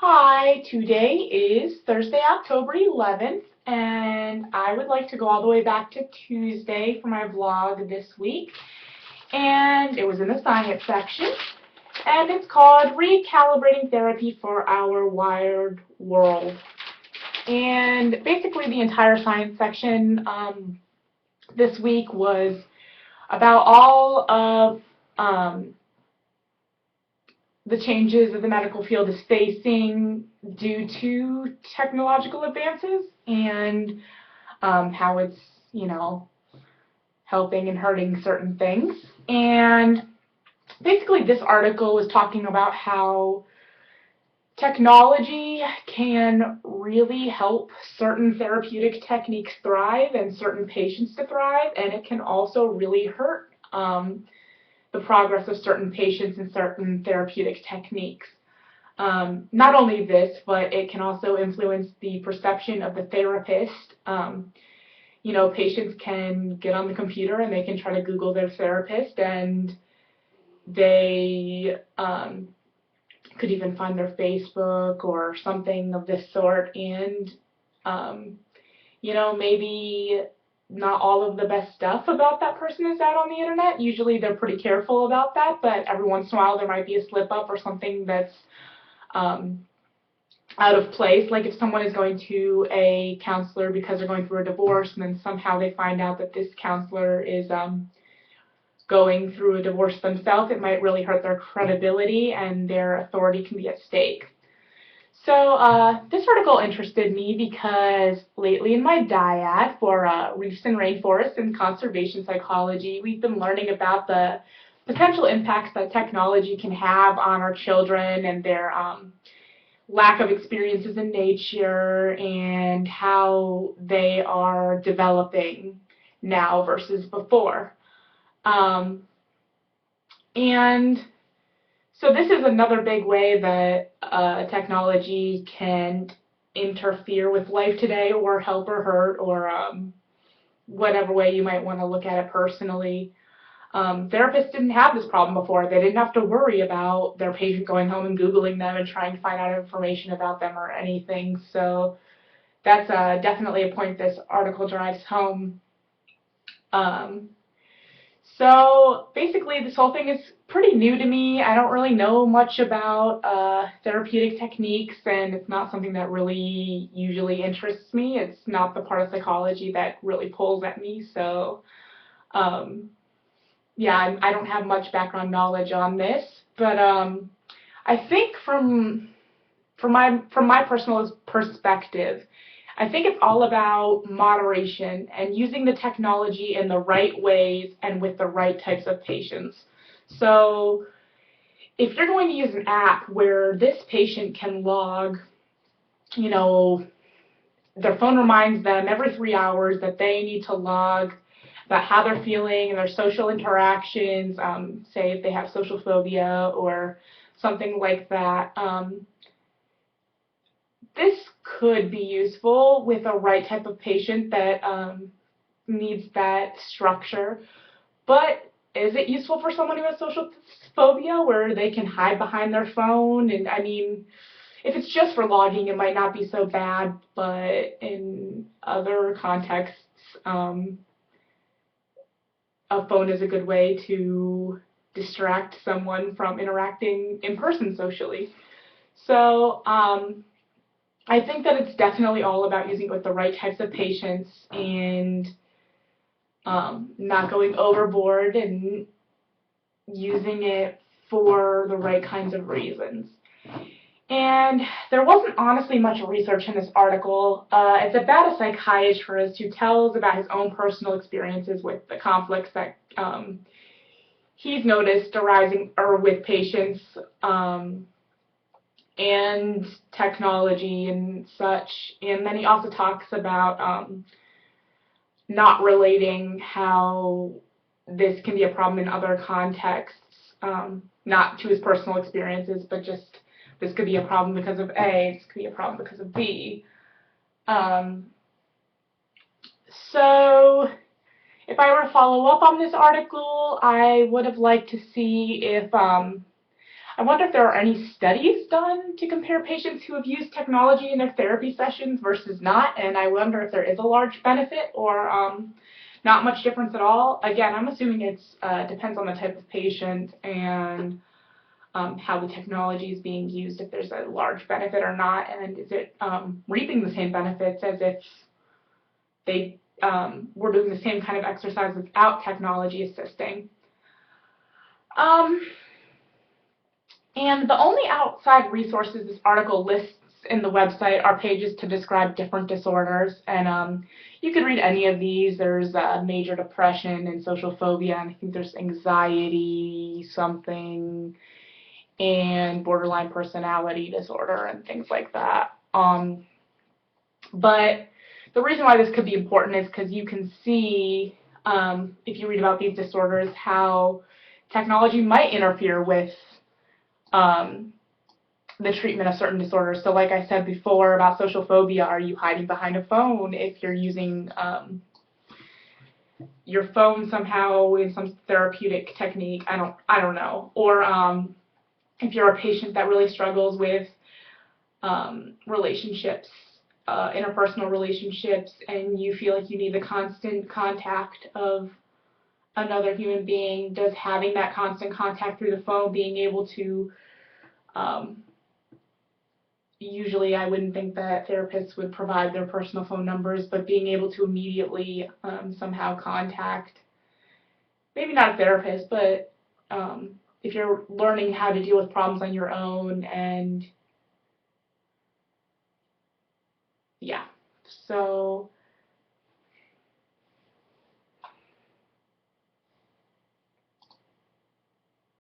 Hi, today is Thursday, October 11th, and I would like to go all the way back to Tuesday for my vlog this week. And it was in the science section, and it's called Recalibrating Therapy for Our Wired World. And basically the entire science section this week was about all of the changes that the medical field is facing due to technological advances and how it's, helping and hurting certain things. And basically this article was talking about how technology can really help certain therapeutic techniques thrive and certain patients to thrive, and it can also really hurt the progress of certain patients and certain therapeutic techniques. Not only this, but it can also influence the perception of the therapist. Patients can get on the computer and they can try to Google their therapist, and they could even find their Facebook or something of this sort, and maybe not all of the best stuff about that person is out on the internet. Usually they're pretty careful about that, but every once in a while there might be a slip up or something that's out of place. Like if someone is going to a counselor because they're going through a divorce, and then somehow they find out that this counselor is going through a divorce themselves, it might really hurt their credibility and their authority can be at stake. So this article interested me because lately in my dyad for reefs and rainforests and conservation psychology, we've been learning about the potential impacts that technology can have on our children and their lack of experiences in nature and how they are developing now versus before. And so this is another big way that technology can interfere with life today, or help or hurt, or whatever way you might want to look at it personally. Therapists didn't have this problem before. They didn't have to worry about their patient going home and Googling them and trying to find out information about them or anything. So that's definitely a point this article drives home. So basically this whole thing is pretty new to me. I don't really know much about therapeutic techniques, and it's not something that really usually interests me. It's not the part of psychology that really pulls at me. So yeah, I don't have much background knowledge on this, but I think from my personal perspective, I think it's all about moderation and using the technology in the right ways and with the right types of patients. So if you're going to use an app where this patient can log, their phone reminds them every 3 hours that they need to log about how they're feeling and their social interactions, say if they have social phobia or something like that, this could be useful with a right type of patient that needs that structure. But is it useful for someone who has social phobia where they can hide behind their phone? And I mean, if it's just for logging, it might not be so bad, but in other contexts, a phone is a good way to distract someone from interacting in person socially. So I think that it's definitely all about using it with the right types of patients and not going overboard and using it for the right kinds of reasons. And there wasn't honestly much research in this article. It's about a psychiatrist who tells about his own personal experiences with the conflicts that he's noticed arising with patients and technology and such. And then he also talks about not relating how this can be a problem in other contexts, not to his personal experiences, but just this could be a problem because of A, this could be a problem because of B. So if I were to follow up on this article, I would have liked to see if I wonder if there are any studies done to compare patients who have used technology in their therapy sessions versus not, and I wonder if there is a large benefit or not much difference at all. Again, I'm assuming it depends on the type of patient and how the technology is being used, if there's a large benefit or not, and is it reaping the same benefits as if they were doing the same kind of exercise without technology assisting. And the only outside resources this article lists in the website are pages to describe different disorders, and you can read any of these. There's major depression and social phobia, and I think there's anxiety something, and borderline personality disorder and things like that. But the reason why this could be important is because you can see, if you read about these disorders, how technology might interfere with the treatment of certain disorders. So like I said before about social phobia, are you hiding behind a phone if you're using your phone somehow in some therapeutic technique? I don't know. Or if you're a patient that really struggles with relationships, interpersonal relationships, and you feel like you need the constant contact of another human being, does having that constant contact through the phone, being able to usually I wouldn't think that therapists would provide their personal phone numbers, but being able to immediately somehow contact, maybe not a therapist, but if you're learning how to deal with problems on your own, and yeah. So